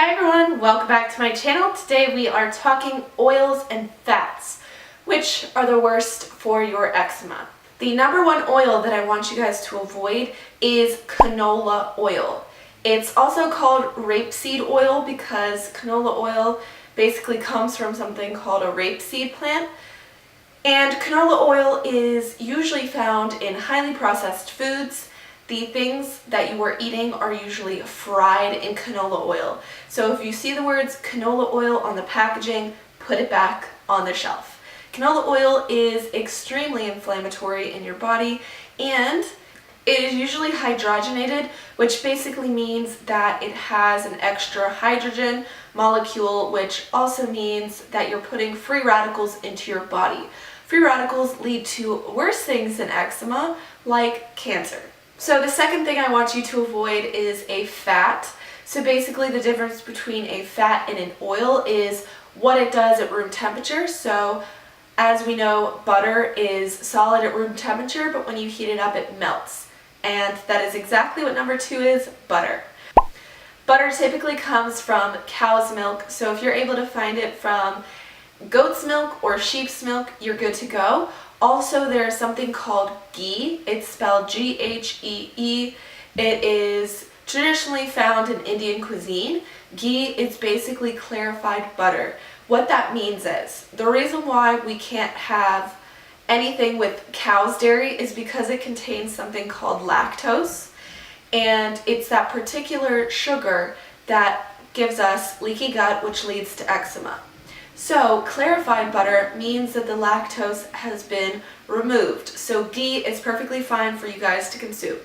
Hi everyone, welcome back to my channel. Today we are talking oils and fats, which are the worst for your eczema. The number one oil that I want you guys to avoid is canola oil. It's also called rapeseed oil because canola oil basically comes from something called a rapeseed plant. And canola oil is usually found in highly processed foods. The things that you are eating are usually fried in canola oil. So if you see the words canola oil on the packaging, put it back on the shelf. Canola oil is extremely inflammatory in your body, and it is usually hydrogenated, which basically means that it has an extra hydrogen molecule, which also means that you're putting free radicals into your body. Free radicals lead to worse things than eczema, like cancer. So the second thing I want you to avoid is a fat. So basically the difference between a fat and an oil is what it does at room temperature. So as we know, butter is solid at room temperature, but when you heat it up, it melts. And that is exactly what number two is, butter. Butter typically comes from cow's milk, so if you're able to find it from goat's milk or sheep's milk, you're good to go. Also, there is something called ghee. It's spelled Ghee. It is traditionally found in Indian cuisine. Ghee is basically clarified butter. What that means is, the reason why we can't have anything with cow's dairy is because it contains something called lactose, and it's that particular sugar that gives us leaky gut, which leads to eczema. So clarified butter means that the lactose has been removed. So ghee is perfectly fine for you guys to consume.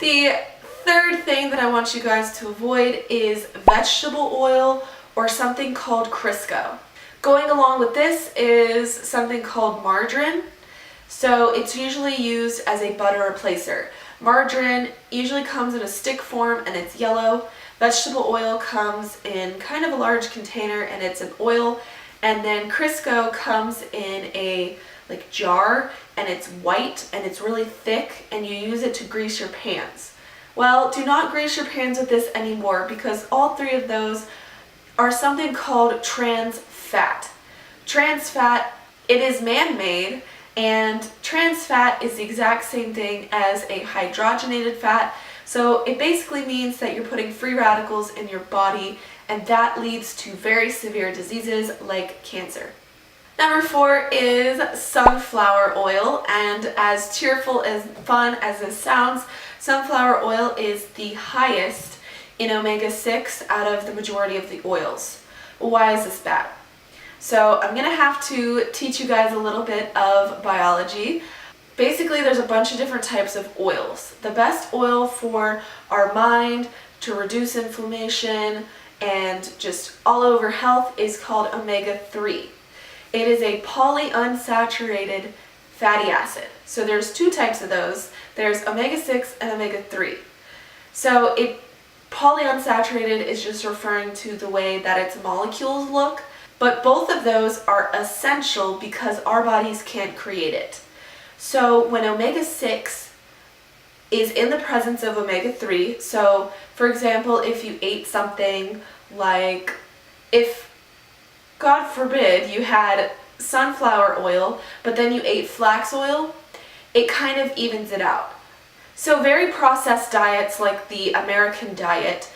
The third thing that I want you guys to avoid is vegetable oil or something called Crisco. Going along with this is something called margarine. So it's usually used as a butter replacer. Margarine usually comes in a stick form and it's yellow. Vegetable oil comes in kind of a large container and it's an oil, and then Crisco comes in a jar and it's white and it's really thick and you use it to grease your pans. Well, do not grease your pans with this anymore because all three of those are something called trans fat. Trans fat, it is man-made, and trans fat is the exact same thing as a hydrogenated fat. So it basically means that you're putting free radicals in your body, and that leads to very severe diseases like cancer. Number four is sunflower oil, and as cheerful and fun as this sounds, sunflower oil is the highest in omega-6 out of the majority of the oils. Why is this bad? So I'm going to have to teach you guys a little bit of biology. Basically, there's a bunch of different types of oils. The best oil for our mind, to reduce inflammation, and just all over health is called omega-3. It is a polyunsaturated fatty acid. So there's two types of those. There's omega-6 and omega-3. So polyunsaturated is just referring to the way that its molecules look, but both of those are essential because our bodies can't create it. So when omega-6 is in the presence of omega-3, so for example, if you ate something like, if God forbid you had sunflower oil, but then you ate flax oil, it kind of evens it out. So very processed diets like the American diet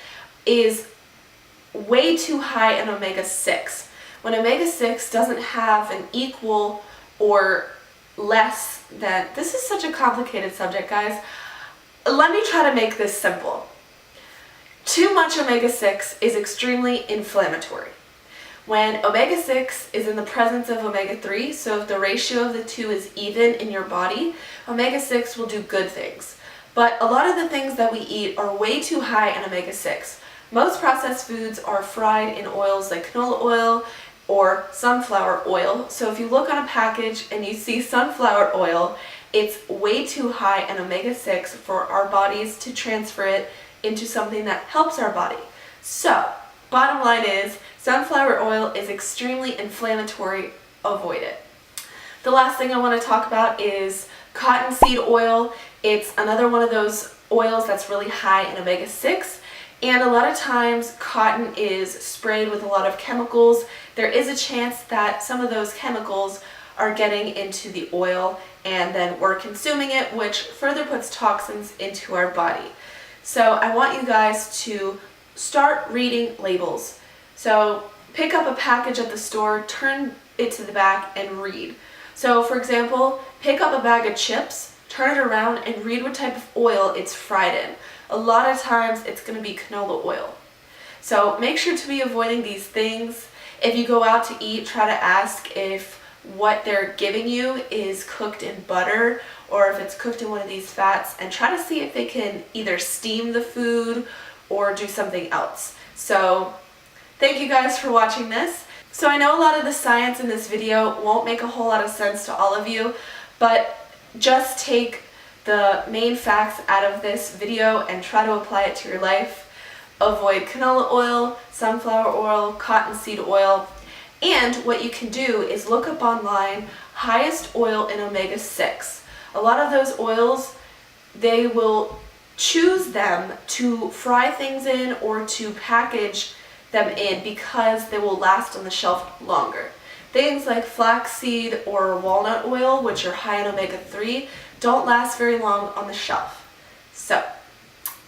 is way too high in omega-6. When omega-6 doesn't have an equal or less than, this is such a complicated subject, guys. Let me try to make this simple. Too much omega-6 is extremely inflammatory. When omega-6 is in the presence of omega-3, so if the ratio of the two is even in your body, omega-6 will do good things. But a lot of the things that we eat are way too high in omega-6. Most processed foods are fried in oils like canola oil or sunflower oil. So if you look on a package and you see sunflower oil, it's way too high in omega-6 for our bodies to transfer it into something that helps our body. So, bottom line is, sunflower oil is extremely inflammatory. Avoid it. The last thing I want to talk about is cottonseed oil. It's another one of those oils that's really high in omega-6. And a lot of times cotton is sprayed with a lot of chemicals. There is a chance that some of those chemicals are getting into the oil and then we're consuming it, which further puts toxins into our body. So I want you guys to start reading labels. So pick up a package at the store, turn it to the back and read. So for example, pick up a bag of chips, turn it around and read what type of oil it's fried in. A lot of times it's going to be canola oil. So make sure to be avoiding these things. If you go out to eat, try to ask if what they're giving you is cooked in butter or if it's cooked in one of these fats, and try to see if they can either steam the food or do something else. So thank you guys for watching this. So I know a lot of the science in this video won't make a whole lot of sense to all of you, but just take the main facts out of this video and try to apply it to your life. Avoid canola oil, sunflower oil, cottonseed oil, and what you can do is look up online highest oil in omega-6. A lot of those oils, they will choose them to fry things in or to package them in because they will last on the shelf longer. Things like flaxseed or walnut oil, which are high in omega-3, don't last very long on the shelf. So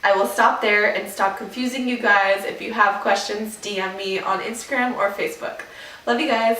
I will stop there and stop confusing you guys. If you have questions, DM me on Instagram or Facebook. Love you guys.